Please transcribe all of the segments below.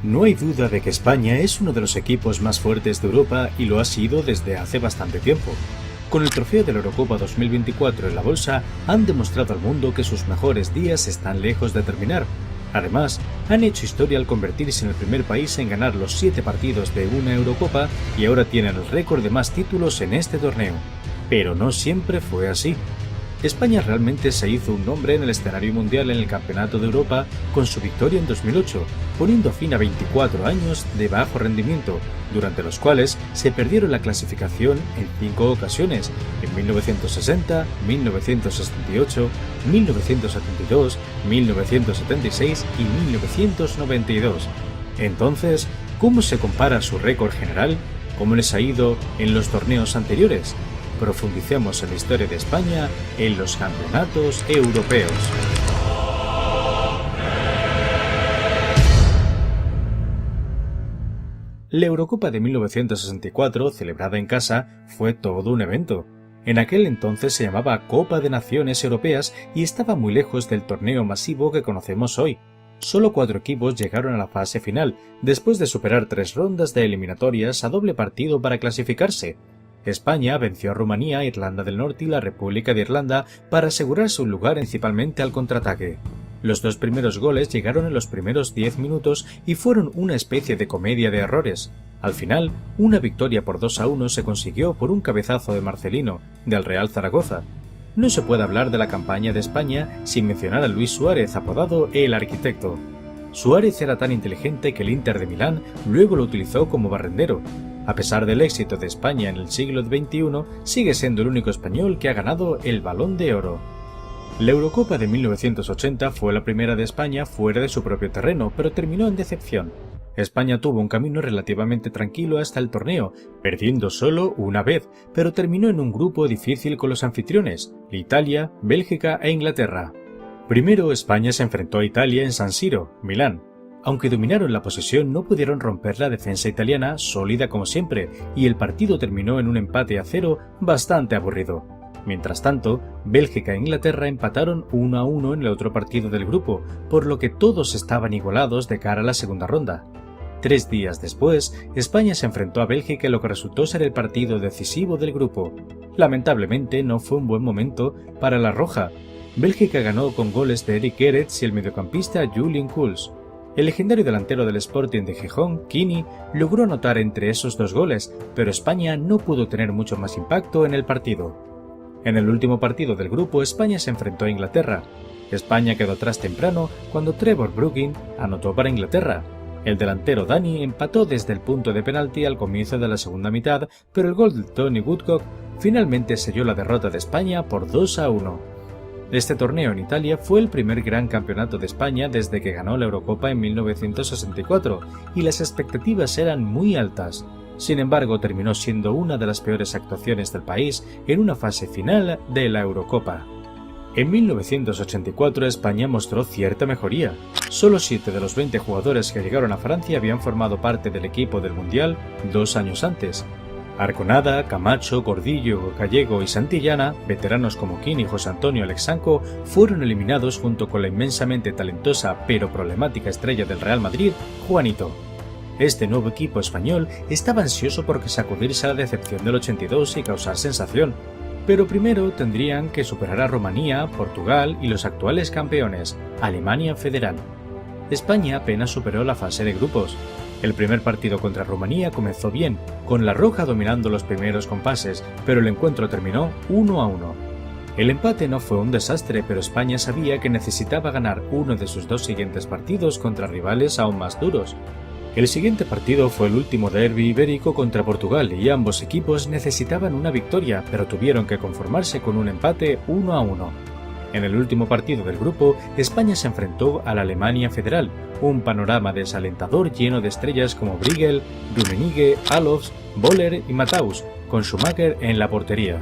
No hay duda de que España es uno de los equipos más fuertes de Europa y lo ha sido desde hace bastante tiempo. Con el trofeo de la Eurocopa 2024 en la bolsa, han demostrado al mundo que sus mejores días están lejos de terminar. Además, han hecho historia al convertirse en el primer país en ganar los 7 partidos de una Eurocopa y ahora tienen el récord de más títulos en este torneo. Pero no siempre fue así. España realmente se hizo un nombre en el escenario mundial en el Campeonato de Europa con su victoria en 2008, poniendo fin a 24 años de bajo rendimiento, durante los cuales se perdieron la clasificación en 5 ocasiones, en 1960, 1968, 1972, 1976 y 1992. Entonces, ¿cómo se compara su récord general? ¿Cómo les ha ido en los torneos anteriores? Profundicemos en la historia de España en los campeonatos europeos. La Eurocopa de 1964, celebrada en casa, fue todo un evento. En aquel entonces se llamaba Copa de Naciones Europeas y estaba muy lejos del torneo masivo que conocemos hoy. Solo 4 equipos llegaron a la fase final, después de superar 3 rondas de eliminatorias a doble partido para clasificarse. España venció a Rumanía, Irlanda del Norte y la República de Irlanda para asegurarse un lugar principalmente al contraataque. Los 2 primeros goles llegaron en los primeros 10 minutos y fueron una especie de comedia de errores. Al final, una victoria por 2-1 se consiguió por un cabezazo de Marcelino, del Real Zaragoza. No se puede hablar de la campaña de España sin mencionar a Luis Suárez, apodado El Arquitecto. Suárez era tan inteligente que el Inter de Milán luego lo utilizó como barrendero. A pesar del éxito de España en el siglo XXI, sigue siendo el único español que ha ganado el Balón de Oro. La Eurocopa de 1980 fue la primera de España fuera de su propio terreno, pero terminó en decepción. España tuvo un camino relativamente tranquilo hasta el torneo, perdiendo solo una vez, pero terminó en un grupo difícil con los anfitriones, Italia, Bélgica e Inglaterra. Primero, España se enfrentó a Italia en San Siro, Milán. Aunque dominaron la posesión, no pudieron romper la defensa italiana, sólida como siempre, y el partido terminó en un empate a 0 bastante aburrido. Mientras tanto, Bélgica e Inglaterra empataron 1-1 en el otro partido del grupo, por lo que todos estaban igualados de cara a la segunda ronda. 3 días después, España se enfrentó a Bélgica en lo que resultó ser el partido decisivo del grupo. Lamentablemente no fue un buen momento para la roja. Bélgica ganó con goles de Eric Gerets y el mediocampista Julian Kuls. El legendario delantero del Sporting de Gijón, Kini, logró anotar entre esos 2 goles, pero España no pudo tener mucho más impacto en el partido. En el último partido del grupo, España se enfrentó a Inglaterra. España quedó atrás temprano cuando Trevor Bruggen anotó para Inglaterra. El delantero Dani empató desde el punto de penalti al comienzo de la segunda mitad, pero el gol de Tony Woodcock finalmente selló la derrota de España por 2-1. Este torneo en Italia fue el primer gran campeonato de España desde que ganó la Eurocopa en 1964 y las expectativas eran muy altas. Sin embargo, terminó siendo una de las peores actuaciones del país en una fase final de la Eurocopa. En 1984 España mostró cierta mejoría. Solo 7 de los 20 jugadores que llegaron a Francia habían formado parte del equipo del Mundial 2 años antes. Arconada, Camacho, Gordillo, Gallego y Santillana, veteranos como Kini y José Antonio Alexanco, fueron eliminados junto con la inmensamente talentosa pero problemática estrella del Real Madrid, Juanito. Este nuevo equipo español estaba ansioso por sacudirse a la decepción del 82 y causar sensación, pero primero tendrían que superar a Rumanía, Portugal y los actuales campeones, Alemania Federal. España apenas superó la fase de grupos. El primer partido contra Rumanía comenzó bien, con la roja dominando los primeros compases, pero el encuentro terminó 1-1. El empate no fue un desastre, pero España sabía que necesitaba ganar uno de sus 2 siguientes partidos contra rivales aún más duros. El siguiente partido fue el último derbi ibérico contra Portugal y ambos equipos necesitaban una victoria, pero tuvieron que conformarse con un empate 1-1. En el último partido del grupo, España se enfrentó a la Alemania Federal, un panorama desalentador lleno de estrellas como Briegel, Rummenigge, Alofs, Boller y Matthaus, con Schumacher en la portería.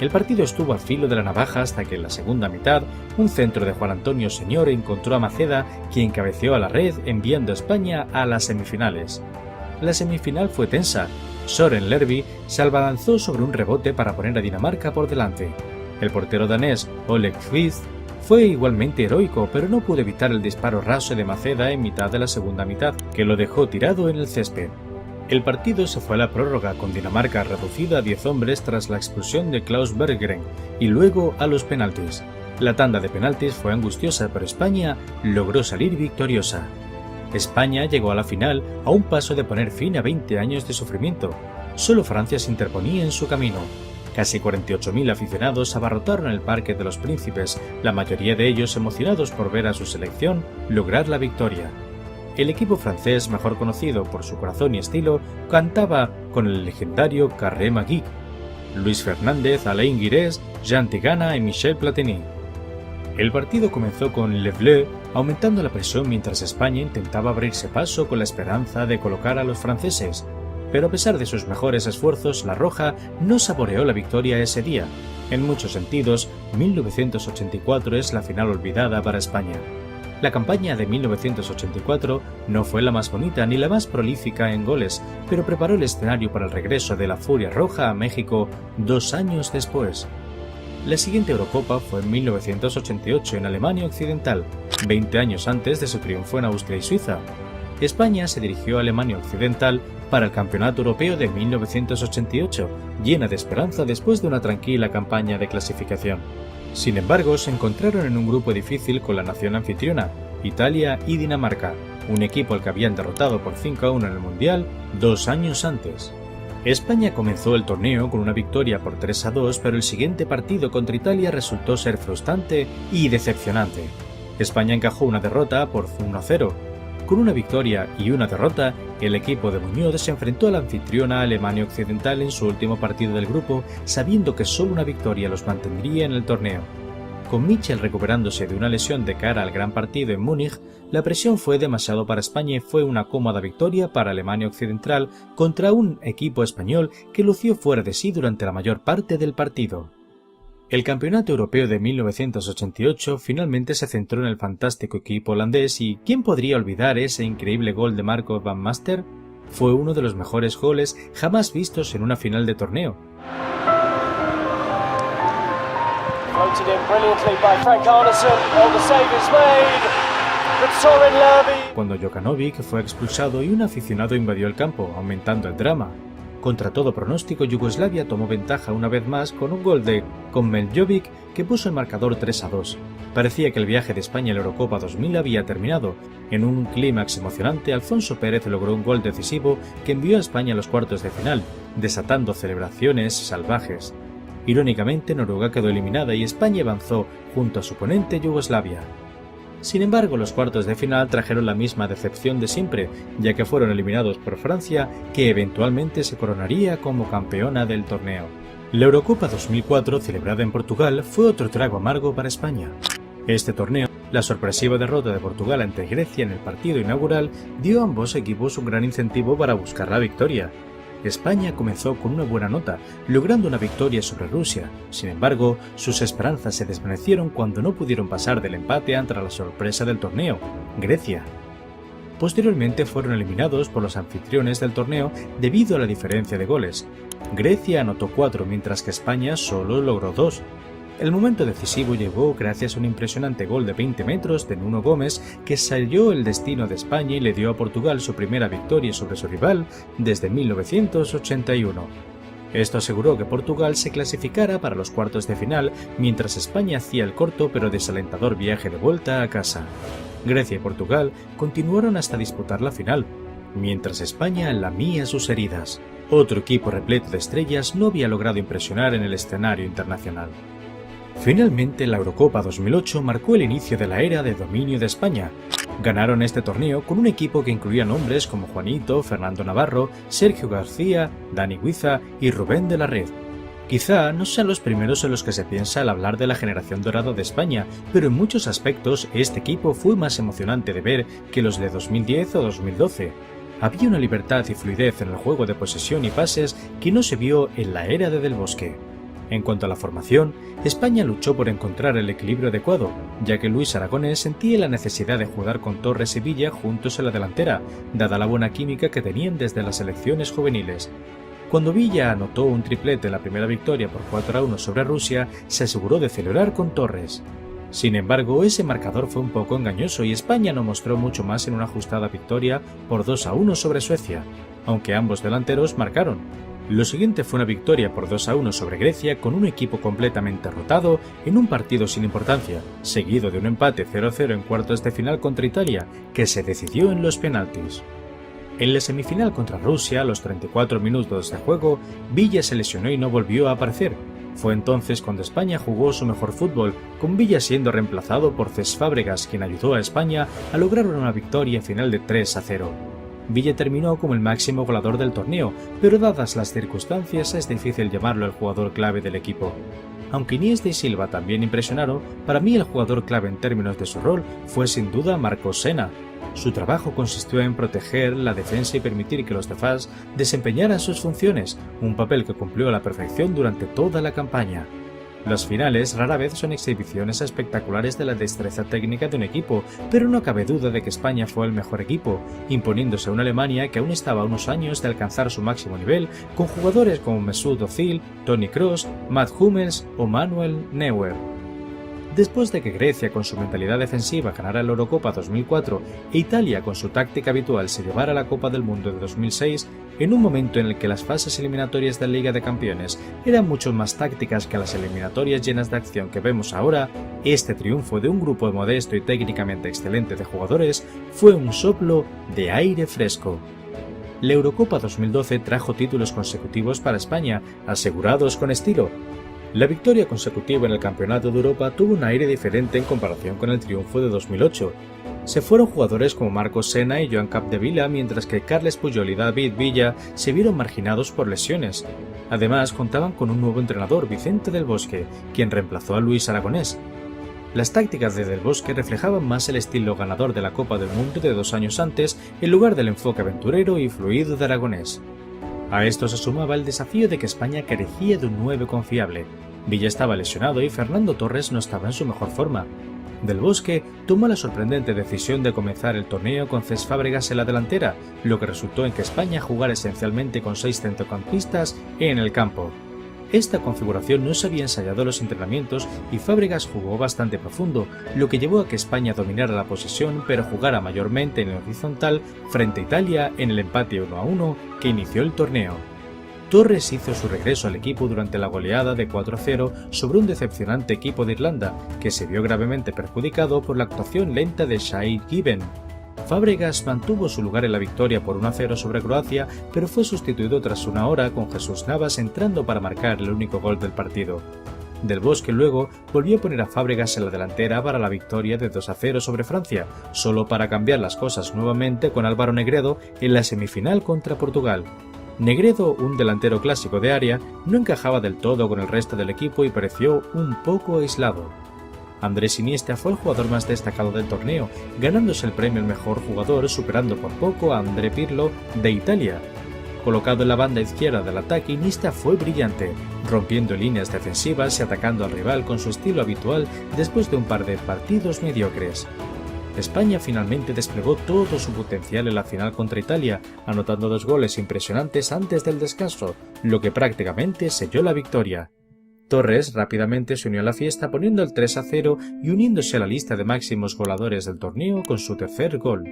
El partido estuvo al filo de la navaja hasta que en la segunda mitad, un centro de Juan Antonio Señor encontró a Maceda, quien cabeceó a la red enviando a España a las semifinales. La semifinal fue tensa. Søren Lerby se abalanzó sobre un rebote para poner a Dinamarca por delante. El portero danés Oleg Kvist Fue igualmente heroico, pero no pudo evitar el disparo raso de Maceda en mitad de la segunda mitad, que lo dejó tirado en el césped. El partido se fue a la prórroga con Dinamarca reducida a 10 hombres tras la expulsión de Klaus Berggren y luego a los penaltis. La tanda de penaltis fue angustiosa, pero España logró salir victoriosa. España llegó a la final a un paso de poner fin a 20 años de sufrimiento. Solo Francia se interponía en su camino. Casi 48.000 aficionados abarrotaron el Parque de los Príncipes, la mayoría de ellos emocionados por ver a su selección lograr la victoria. El equipo francés, mejor conocido por su corazón y estilo, cantaba con el legendario Carré Magique, Luis Fernández, Alain Giresse, Jean Tigana y Michel Platini. El partido comenzó con Le Bleu aumentando la presión mientras España intentaba abrirse paso con la esperanza de colocar a los franceses, pero a pesar de sus mejores esfuerzos, la Roja no saboreó la victoria ese día. En muchos sentidos, 1984 es la final olvidada para España. La campaña de 1984 no fue la más bonita ni la más prolífica en goles, pero preparó el escenario para el regreso de la Furia Roja a México 2 años después. La siguiente Eurocopa fue en 1988 en Alemania Occidental, 20 años antes de su triunfo en Austria y Suiza. España se dirigió a Alemania Occidental para el Campeonato Europeo de 1988, llena de esperanza después de una tranquila campaña de clasificación. Sin embargo, se encontraron en un grupo difícil con la nación anfitriona, Italia y Dinamarca, un equipo al que habían derrotado por 5-1 en el Mundial 2 años antes. España comenzó el torneo con una victoria por 3-2, pero el siguiente partido contra Italia resultó ser frustrante y decepcionante. España encajó una derrota por 1-0. Con una victoria y una derrota, el equipo de Muñoz se enfrentó a la anfitriona Alemania Occidental en su último partido del grupo, sabiendo que solo una victoria los mantendría en el torneo. Con Michel recuperándose de una lesión de cara al gran partido en Múnich, la presión fue demasiado para España y fue una cómoda victoria para Alemania Occidental contra un equipo español que lució fuera de sí durante la mayor parte del partido. El Campeonato Europeo de 1988 finalmente se centró en el fantástico equipo holandés y ¿quién podría olvidar ese increíble gol de Marco van Basten? Fue uno de los mejores goles jamás vistos en una final de torneo. Cuando Jokanovic fue expulsado y un aficionado invadió el campo, aumentando el drama. Contra todo pronóstico, Yugoslavia tomó ventaja una vez más con un gol de Kommeljovic que puso el marcador 3-2. Parecía que el viaje de España a la Eurocopa 2000 había terminado. En un clímax emocionante, Alfonso Pérez logró un gol decisivo que envió a España a los cuartos de final, desatando celebraciones salvajes. Irónicamente, Noruega quedó eliminada y España avanzó junto a su oponente Yugoslavia. Sin embargo, los cuartos de final trajeron la misma decepción de siempre, ya que fueron eliminados por Francia, que eventualmente se coronaría como campeona del torneo. La Eurocopa 2004, celebrada en Portugal, fue otro trago amargo para España. Este torneo, la sorpresiva derrota de Portugal ante Grecia en el partido inaugural, dio a ambos equipos un gran incentivo para buscar la victoria. España comenzó con una buena nota, logrando una victoria sobre Rusia. Sin embargo, sus esperanzas se desvanecieron cuando no pudieron pasar del empate ante la sorpresa del torneo, Grecia. Posteriormente fueron eliminados por los anfitriones del torneo debido a la diferencia de goles. Grecia anotó 4 mientras que España solo logró 2. El momento decisivo llegó gracias a un impresionante gol de 20 metros de Nuno Gómez que selló el destino de España y le dio a Portugal su primera victoria sobre su rival desde 1981. Esto aseguró que Portugal se clasificara para los cuartos de final mientras España hacía el corto pero desalentador viaje de vuelta a casa. Grecia y Portugal continuaron hasta disputar la final, mientras España lamía sus heridas. Otro equipo repleto de estrellas no había logrado impresionar en el escenario internacional. Finalmente, la Eurocopa 2008 marcó el inicio de la era de dominio de España. Ganaron este torneo con un equipo que incluía nombres como Juanito, Fernando Navarro, Sergio García, Dani Guiza y Rubén de la Red. Quizá no sean los primeros en los que se piensa al hablar de la generación dorada de España, pero en muchos aspectos este equipo fue más emocionante de ver que los de 2010 o 2012. Había una libertad y fluidez en el juego de posesión y pases que no se vio en la era de Del Bosque. En cuanto a la formación, España luchó por encontrar el equilibrio adecuado, ya que Luis Aragonés sentía la necesidad de jugar con Torres y Villa juntos en la delantera, dada la buena química que tenían desde las selecciones juveniles. Cuando Villa anotó un triplete en la primera victoria por 4-1 sobre Rusia, se aseguró de celebrar con Torres. Sin embargo, ese marcador fue un poco engañoso y España no mostró mucho más en una ajustada victoria por 2-1 sobre Suecia, aunque ambos delanteros marcaron. Lo siguiente fue una victoria por 2-1 sobre Grecia con un equipo completamente rotado en un partido sin importancia, seguido de un empate 0-0 en cuartos de final contra Italia, que se decidió en los penaltis. En la semifinal contra Rusia, a los 34 minutos de juego, Villa se lesionó y no volvió a aparecer. Fue entonces cuando España jugó su mejor fútbol, con Villa siendo reemplazado por Cesc Fábregas, quien ayudó a España a lograr una victoria final de 3-0. Villa terminó como el máximo goleador del torneo, pero dadas las circunstancias es difícil llamarlo el jugador clave del equipo. Aunque Iniesta y Silva también impresionaron, para mí el jugador clave en términos de su rol fue sin duda Marcos Senna. Su trabajo consistió en proteger la defensa y permitir que los defensas desempeñaran sus funciones, un papel que cumplió a la perfección durante toda la campaña. Las finales rara vez son exhibiciones espectaculares de la destreza técnica de un equipo, pero no cabe duda de que España fue el mejor equipo, imponiéndose a una Alemania que aún estaba a unos años de alcanzar su máximo nivel, con jugadores como Mesut Özil, Toni Kroos, Mats Hummels o Manuel Neuer. Después de que Grecia con su mentalidad defensiva ganara la Eurocopa 2004 e Italia con su táctica habitual se llevara la Copa del Mundo de 2006, en un momento en el que las fases eliminatorias de la Liga de Campeones eran mucho más tácticas que las eliminatorias llenas de acción que vemos ahora, este triunfo de un grupo modesto y técnicamente excelente de jugadores fue un soplo de aire fresco. La Eurocopa 2012 trajo títulos consecutivos para España, asegurados con estilo. La victoria consecutiva en el Campeonato de Europa tuvo un aire diferente en comparación con el triunfo de 2008. Se fueron jugadores como Marcos Senna y Joan Capdevila, mientras que Carles Puyol y David Villa se vieron marginados por lesiones. Además, contaban con un nuevo entrenador, Vicente del Bosque, quien reemplazó a Luis Aragonés. Las tácticas de Del Bosque reflejaban más el estilo ganador de la Copa del Mundo de 2 años antes, en lugar del enfoque aventurero y fluido de Aragonés. A esto se sumaba el desafío de que España carecía de un 9 confiable. Villa estaba lesionado y Fernando Torres no estaba en su mejor forma. Del Bosque tomó la sorprendente decisión de comenzar el torneo con Cesc Fábregas en la delantera, lo que resultó en que España jugara esencialmente con 6 centrocampistas en el campo. Esta configuración no se había ensayado en los entrenamientos y Fábregas jugó bastante profundo, lo que llevó a que España dominara la posesión pero jugara mayormente en el horizontal frente a Italia en el empate 1-1 que inició el torneo. Torres hizo su regreso al equipo durante la goleada de 4-0 sobre un decepcionante equipo de Irlanda, que se vio gravemente perjudicado por la actuación lenta de Shay Given. Fábregas mantuvo su lugar en la victoria por 1-0 sobre Croacia, pero fue sustituido tras una hora con Jesús Navas entrando para marcar el único gol del partido. Del Bosque luego volvió a poner a Fábregas en la delantera para la victoria de 2-0 sobre Francia, solo para cambiar las cosas nuevamente con Álvaro Negredo en la semifinal contra Portugal. Negredo, un delantero clásico de área, no encajaba del todo con el resto del equipo y pareció un poco aislado. Andrés Iniesta fue el jugador más destacado del torneo, ganándose el premio al mejor jugador, superando por poco a André Pirlo de Italia. Colocado en la banda izquierda del ataque, Iniesta fue brillante, rompiendo líneas defensivas y atacando al rival con su estilo habitual después de un par de partidos mediocres. España finalmente desplegó todo su potencial en la final contra Italia, anotando 2 goles impresionantes antes del descanso, lo que prácticamente selló la victoria. Torres rápidamente se unió a la fiesta poniendo el 3-0 y uniéndose a la lista de máximos goleadores del torneo con su tercer gol.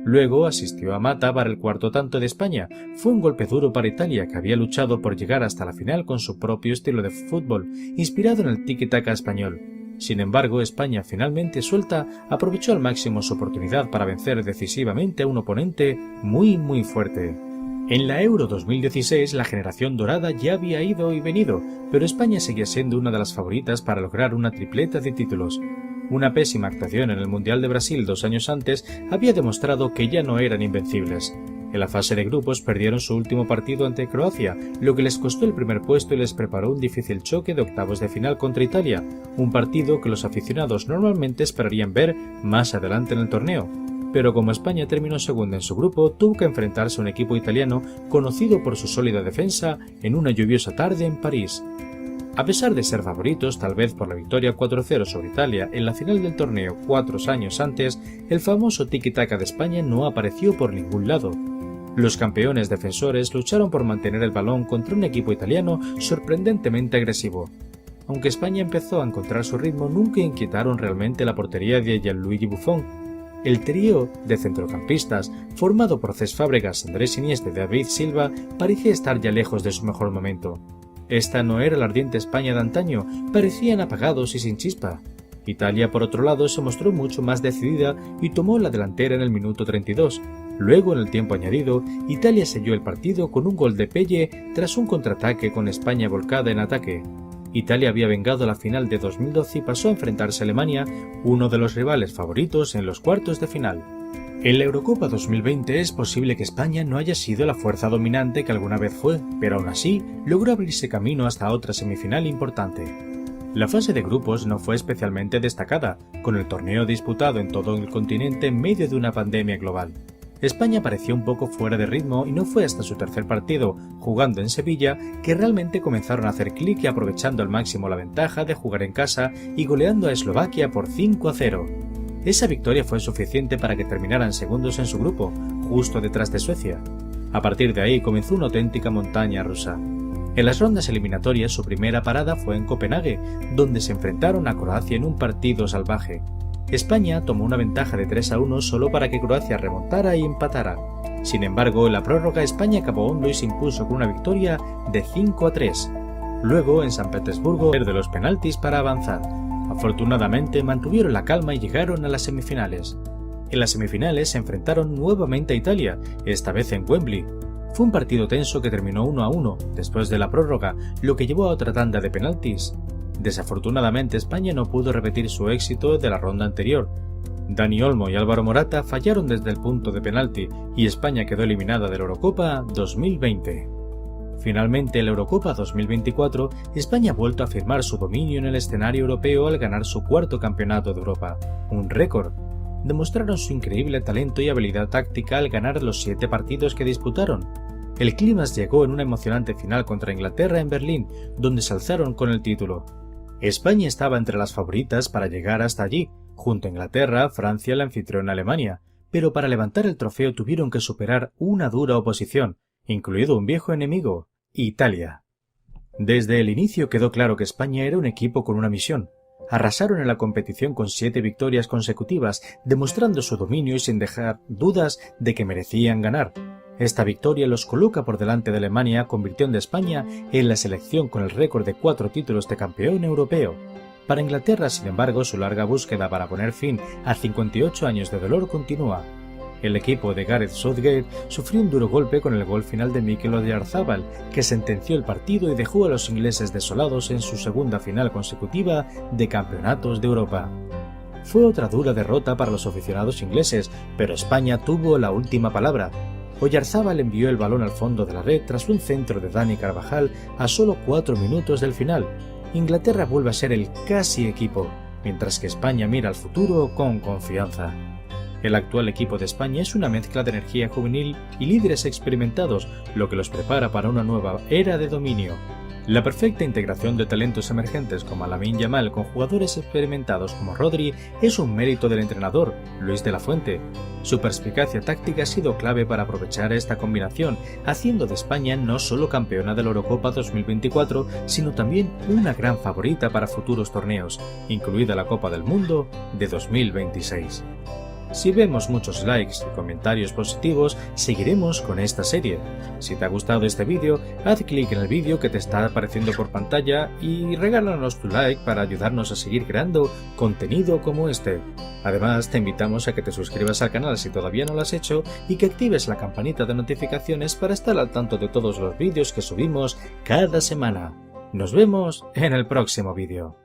Luego asistió a Mata para el cuarto tanto de España. Fue un golpe duro para Italia, que había luchado por llegar hasta la final con su propio estilo de fútbol, inspirado en el tiki-taka español. Sin embargo, España finalmente suelta aprovechó al máximo su oportunidad para vencer decisivamente a un oponente muy fuerte. En la Euro 2016 la generación dorada ya había ido y venido, pero España seguía siendo una de las favoritas para lograr una tripleta de títulos. Una pésima actuación en el Mundial de Brasil 2 años antes había demostrado que ya no eran invencibles. En la fase de grupos perdieron su último partido ante Croacia, lo que les costó el primer puesto y les preparó un difícil choque de octavos de final contra Italia, un partido que los aficionados normalmente esperarían ver más adelante en el torneo. Pero como España terminó segunda en su grupo, tuvo que enfrentarse a un equipo italiano conocido por su sólida defensa en una lluviosa tarde en París. A pesar de ser favoritos, tal vez por la victoria 4-0 sobre Italia en la final del torneo 4 años antes, el famoso tiki-taka de España no apareció por ningún lado. Los campeones defensores lucharon por mantener el balón contra un equipo italiano sorprendentemente agresivo. Aunque España empezó a encontrar su ritmo, nunca inquietaron realmente la portería de Gianluigi Buffon. El trío de centrocampistas, formado por Cesc Fàbregas, Andrés Iniesta y David Silva, parecía estar ya lejos de su mejor momento. Esta no era la ardiente España de antaño, parecían apagados y sin chispa. Italia, por otro lado, se mostró mucho más decidida y tomó la delantera en el minuto 32. Luego, en el tiempo añadido, Italia selló el partido con un gol de Pelle tras un contraataque con España volcada en ataque. Italia había vengado la final de 2012 y pasó a enfrentarse a Alemania, uno de los rivales favoritos en los cuartos de final. En la Eurocopa 2020 es posible que España no haya sido la fuerza dominante que alguna vez fue, pero aún así logró abrirse camino hasta otra semifinal importante. La fase de grupos no fue especialmente destacada, con el torneo disputado en todo el continente en medio de una pandemia global. España pareció un poco fuera de ritmo y no fue hasta su tercer partido, jugando en Sevilla, que realmente comenzaron a hacer clic y aprovechando al máximo la ventaja de jugar en casa y goleando a Eslovaquia por 5-0. Esa victoria fue suficiente para que terminaran segundos en su grupo, justo detrás de Suecia. A partir de ahí comenzó una auténtica montaña rusa. En las rondas eliminatorias su primera parada fue en Copenhague, donde se enfrentaron a Croacia en un partido salvaje. España tomó una ventaja de 3-1 solo para que Croacia remontara y empatara. Sin embargo, en la prórroga España acabó hondo y se impuso con una victoria de 5-3. Luego, en San Petersburgo, de los penaltis para avanzar. Afortunadamente, mantuvieron la calma y llegaron a las semifinales. En las semifinales se enfrentaron nuevamente a Italia, esta vez en Wembley. Fue un partido tenso que terminó 1-1 después de la prórroga, lo que llevó a otra tanda de penaltis. Desafortunadamente, España no pudo repetir su éxito de la ronda anterior. Dani Olmo y Álvaro Morata fallaron desde el punto de penalti y España quedó eliminada de la Eurocopa 2020. Finalmente, en la Eurocopa 2024, España ha vuelto a afirmar su dominio en el escenario europeo al ganar su cuarto campeonato de Europa, un récord. Demostraron su increíble talento y habilidad táctica al ganar los 7 partidos que disputaron. El clímax llegó en una emocionante final contra Inglaterra en Berlín, donde se alzaron con el título. España estaba entre las favoritas para llegar hasta allí, junto a Inglaterra, Francia y la anfitriona Alemania, pero para levantar el trofeo tuvieron que superar una dura oposición, incluido un viejo enemigo, Italia. Desde el inicio quedó claro que España era un equipo con una misión. Arrasaron en la competición con 7 victorias consecutivas, demostrando su dominio y sin dejar dudas de que merecían ganar. Esta victoria los coloca por delante de Alemania, convirtiendo a España en la selección con el récord de 4 títulos de campeón europeo. Para Inglaterra, sin embargo, su larga búsqueda para poner fin a 58 años de dolor continúa. El equipo de Gareth Southgate sufrió un duro golpe con el gol final de Mikel Oyarzabal, que sentenció el partido y dejó a los ingleses desolados en su segunda final consecutiva de campeonatos de Europa. Fue otra dura derrota para los aficionados ingleses, pero España tuvo la última palabra. Oyarzabal envió el balón al fondo de la red tras un centro de Dani Carvajal a solo 4 minutos del final. Inglaterra vuelve a ser el casi equipo, mientras que España mira al futuro con confianza. El actual equipo de España es una mezcla de energía juvenil y líderes experimentados, lo que los prepara para una nueva era de dominio. La perfecta integración de talentos emergentes como Lamine Yamal con jugadores experimentados como Rodri es un mérito del entrenador, Luis de la Fuente. Su perspicacia táctica ha sido clave para aprovechar esta combinación, haciendo de España no solo campeona de la Eurocopa 2024, sino también una gran favorita para futuros torneos, incluida la Copa del Mundo de 2026. Si vemos muchos likes y comentarios positivos, seguiremos con esta serie. Si te ha gustado este vídeo, haz clic en el vídeo que te está apareciendo por pantalla y regálanos tu like para ayudarnos a seguir creando contenido como este. Además, te invitamos a que te suscribas al canal si todavía no lo has hecho y que actives la campanita de notificaciones para estar al tanto de todos los vídeos que subimos cada semana. Nos vemos en el próximo vídeo.